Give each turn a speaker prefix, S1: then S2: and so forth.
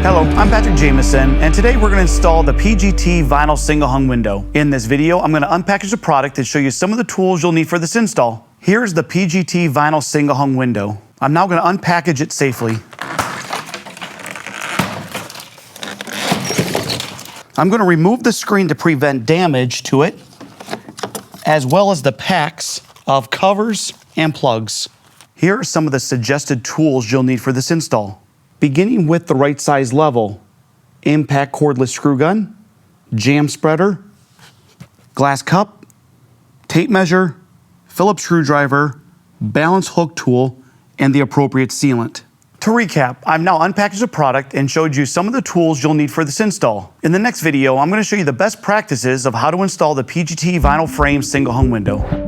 S1: Hello, I'm Patrick Jameson, and today we're going to install the PGT vinyl single hung window. In this video, I'm going to unpackage the product and show you some of the tools you'll need for this install. Here's the PGT vinyl single hung window. I'm now going to unpackage it safely. I'm going to remove the screen to prevent damage to it, as well as the packs of covers and plugs. Here are some of the suggested tools you'll need for this install. Beginning with the right size level, impact cordless screw gun, jam spreader, glass cup, tape measure, Phillips screwdriver, balance hook tool, and the appropriate sealant. To recap, I've now unpackaged the product and showed you some of the tools you'll need for this install. In the next video, I'm going to show you the best practices of how to install the PGT vinyl frame single hung window.